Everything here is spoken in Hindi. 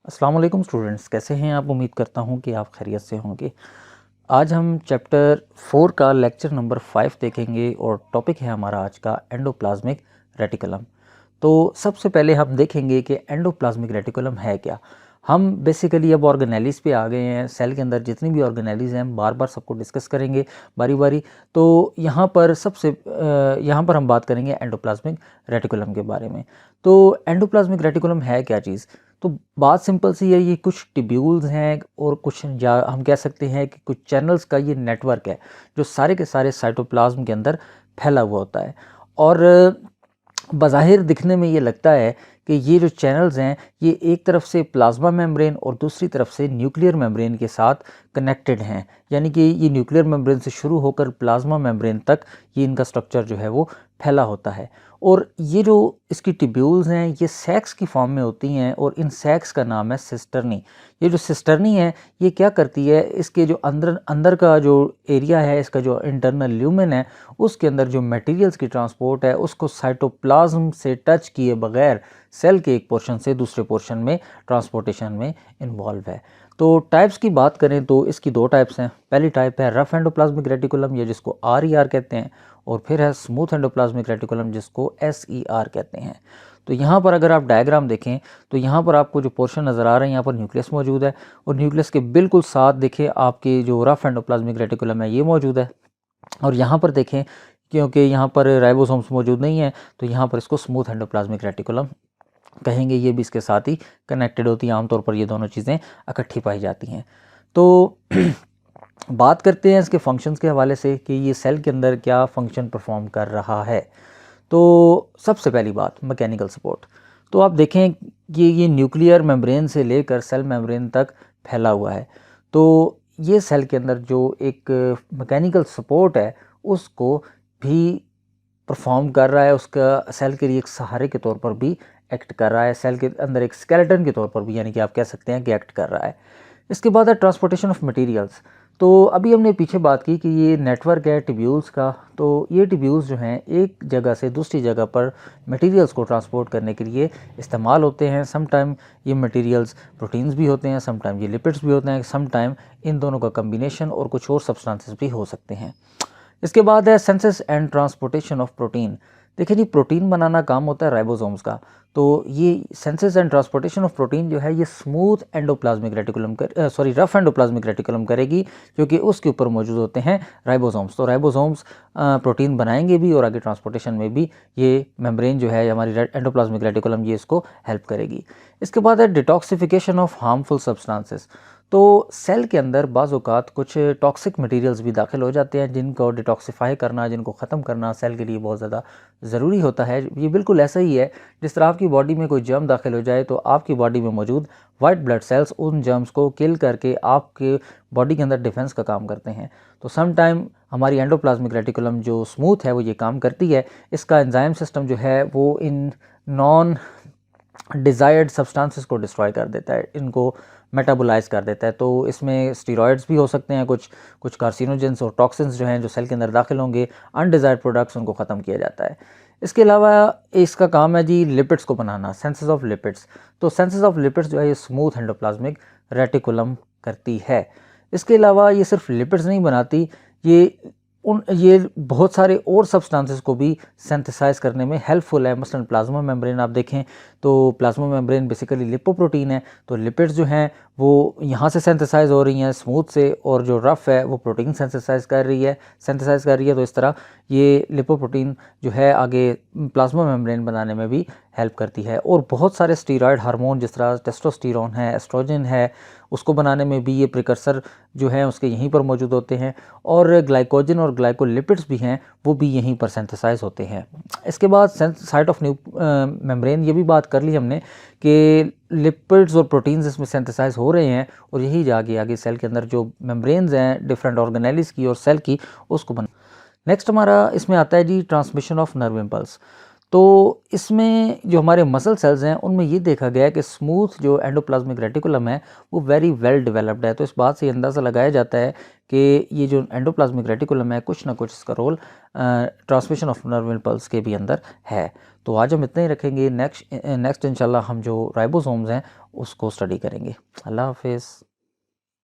अस्सलाम वालेकुम स्टूडेंट्स, कैसे हैं आप। उम्मीद करता हूं कि आप खैरियत से होंगे। आज हम चैप्टर 4 का लेक्चर नंबर 5 देखेंगे और टॉपिक है हमारा आज का एंडोप्लाज्मिक रेटिकुलम। तो सबसे पहले हम देखेंगे कि एंडोप्लाज्मिक रेटिकुलम है क्या। हम बेसिकली अब ऑर्गेनेलिस पे आ गए हैं। सेल के अंदर जितनी भी ऑर्गेनेलिस हैं हम बार बार सबको डिस्कस करेंगे बारी बारी। तो यहाँ पर यहाँ पर हम बात करेंगे एंडोप्लाज्मिक रेटिकुलम के बारे में। तो एंडोप्लाज्मिक रेटिकुलम है क्या चीज़। तो बात सिंपल सी है, ये कुछ ट्यूब्यूल्स हैं और कुछ, या हम कह सकते हैं कि कुछ चैनल्स का ये नेटवर्क है जो सारे के सारे साइटोप्लाज्म के अंदर फैला हुआ होता है। और बज़ाहिर दिखने में ये लगता है कि ये जो चैनल्स हैं ये एक तरफ से प्लाज्मा मेम्ब्रेन और दूसरी तरफ से न्यूक्लियर मेम्ब्रेन के साथ कनेक्टेड हैं, यानी कि ये न्यूक्लियर मेम्ब्रेन से शुरू होकर प्लाज्मा मेम्ब्रेन तक ये इनका स्ट्रक्चर जो है वो फैला होता है। और ये जो इसकी ट्यूब्यूल्स हैं ये सैक्स की फॉर्म में होती हैं और इन सैक्स का नाम है सिस्टर्नी। ये जो सिस्टर्नी है ये क्या करती है, इसके जो अंदर का जो एरिया है, इसका जो इंटरनल ल्यूमेन है, उसके अंदर जो मटेरियल्स की ट्रांसपोर्ट है उसको साइटोप्लाज्म से टच किए बगैर सेल के एक पोर्शन से दूसरे पोर्शन में ट्रांसपोर्टेशन में इन्वॉल्व है। तो टाइप्स की बात करें तो इसकी दो टाइप्स हैं। पहली टाइप है रफ एंडोप्लाज्मिक रेटिकुलम, या जिसको RER कहते हैं, और फिर है स्मूथ एंडोप्लाज्मिक रेटिकुलम जिसको SER कहते हैं। तो यहाँ पर अगर आप डायग्राम देखें तो यहाँ पर आपको जो पोर्शन नज़र आ रहे हैं, यहाँ पर न्यूक्लियस मौजूद है और न्यूक्लियस के बिल्कुल साथ देखें आपके जो रफ एंडोप्लाज्मिक रेटिकुलम है ये मौजूद है। और यहाँ पर देखें, क्योंकि यहाँ पर राइबोसोम्स मौजूद नहीं है तो यहाँ पर इसको स्मूथ एंडोप्लाज्मिक रेटिकुलम कहेंगे। ये भी इसके साथ ही कनेक्टेड होती हैं, आमतौर पर ये दोनों चीज़ें इकट्ठी पाई जाती हैं। तो बात करते हैं इसके फंक्शंस के हवाले से कि ये सेल के अंदर क्या फंक्शन परफॉर्म कर रहा है। तो सबसे पहली बात मैकेनिकल सपोर्ट। तो आप देखें कि ये न्यूक्लियर मेम्ब्रेन से लेकर सेल मेम्ब्रेन तक फैला हुआ है। तो ये सेल के अंदर जो एक मैकेनिकल सपोर्ट है उसको भी परफॉर्म कर रहा है, उसका सेल के लिए एक सहारे के तौर पर भी एक्ट कर रहा है, सेल के अंदर एक स्केलेटन के तौर पर भी, यानी कि आप कह सकते हैं कि एक्ट कर रहा है। इसके बाद है ट्रांसपोर्टेशन ऑफ मटेरियल्स। तो अभी हमने पीछे बात की कि ये नेटवर्क है ट्यूब्यूल्स का। तो ये ट्यूब्यूल्स जो हैं एक जगह से दूसरी जगह पर मटेरियल्स को ट्रांसपोर्ट करने के लिए इस्तेमाल होते हैं। सम टाइम ये मटेरियल्स प्रोटीन्स भी होते हैं, सम टाइम ये लिपिड्स भी होते हैं, सम टाइम इन दोनों का कम्बिनेशन और कुछ और सब्सटेंसेस भी हो सकते हैं। इसके बाद है synthesis and transportation of protein. देखिए जी, प्रोटीन बनाना काम होता है राइबोसोम्स का। तो ये synthesis and transportation of protein जो है ये smooth endoplasmic reticulum rough endoplasmic reticulum करेगी, क्योंकि उसके ऊपर मौजूद होते हैं राइबोसोम्स। तो राइबोसोम्स प्रोटीन बनाएंगे भी और आगे ट्रांसपोर्टेशन में भी ये मेम्ब्रेन जो है हमारी एंडोप्लाज्मिक रेटिकुलम ये इसको हेल्प करेगी। इसके बाद है डिटॉक्सिफिकेशन ऑफ हार्मफुल सब्सटेंसेस। तो सेल के अंदर बाज़ औक़ात कुछ टॉक्सिक मटेरियल्स भी दाखिल हो जाते हैं जिनको डिटॉक्सिफाई करना, जिनको ख़त्म करना सेल के लिए बहुत ज़्यादा ज़रूरी होता है। ये बिल्कुल ऐसा ही है जिस तरह आपकी बॉडी में कोई जर्म दाखिल हो जाए तो आपकी बॉडी में मौजूद वाइट ब्लड सेल्स उन जर्म्स को किल करके आपके बॉडी के अंदर डिफेंस का काम करते हैं। तो सम टाइम हमारी एंडोप्लाज्मिक रेटिकुलम जो स्मूथ है वो ये काम करती है। इसका एंजाइम सिस्टम जो है वो इन नॉन डिज़ायर्ड सब्सटेंसेस को डिस्ट्रॉय कर देता है, इनको मेटाबोलाइज कर देता है। तो इसमें स्टीरॉयड्स भी हो सकते हैं, कुछ कार्सिनोजेंस और टॉक्सिन्स जो हैं जो सेल के अंदर दाखिल होंगे, अनडिज़ायर्ड प्रोडक्ट्स, उनको ख़त्म किया जाता है। इसके अलावा इसका काम है जी लिपिड्स को बनाना, सिंथेसिस ऑफ लिपिड्स। तो सिंथेसिस ऑफ लिपिड्स जो है ये स्मूथ एंडोप्लाज्मिक रेटिकुलम करती है। इसके अलावा ये सिर्फ लिपिड्स नहीं बनाती, ये बहुत सारे और सब्सटेंसेस को भी सिंथेसाइज करने में हेल्पफुल है। मसलन प्लाज्मा मेम्ब्रेन आप देखें तो प्लाज्मा मेम्ब्रेन बेसिकली लिपोप्रोटीन है। तो लिपिड्स जो हैं वो यहाँ से सिंथेसाइज हो रही हैं स्मूथ से, और जो रफ़ है वो प्रोटीन सिंथेसाइज कर रही है। तो इस तरह ये लिपोप्रोटीन जो है आगे प्लाज्मा मेम्ब्रेन बनाने में भी हेल्प करती है। और बहुत सारे स्टीरॉयड हार्मोन जिस तरह टेस्टोस्टेरोन है, एस्ट्रोजन है, उसको बनाने में भी ये प्रिकर्सर जो हैं उसके यहीं पर मौजूद होते हैं। और ग्लाइकोजन और ग्लाइकोलिपिड्स भी हैं वो भी यहीं पर सिंथेसाइज होते हैं। इसके बाद साइट ऑफ मेम्ब्रेन, ये भी बात कर ली हमने कि लिपिड्स और प्रोटीन्स इसमें सिंथेसाइज हो रहे हैं और यही जाके आगे सेल के अंदर जो मेम्ब्रेन्स हैं डिफरेंट ऑर्गेनेलिस की और सेल की उसको बना। नेक्स्ट हमारा इसमें आता है जी ट्रांसमिशन ऑफ नर्व इम्पल्स। तो इसमें जो हमारे मसल सेल्स हैं उनमें ये देखा गया है कि स्मूथ जो एंडोप्लाज्मिक रेटिकुलम है वो वेरी वेल डेवलप्ड है। तो इस बात से अंदाज़ा लगाया जाता है कि ये जो एंडोप्लाज्मिक रेटिकुलम है कुछ ना कुछ इसका role transmission of nerve impulse के भी अंदर है। तो आज हम इतना ही रखेंगे। नेक्स्ट इंशाल्लाह हम जो राइबोसोम्स हैं उसको स्टडी करेंगे। अल्लाह हाफिज़।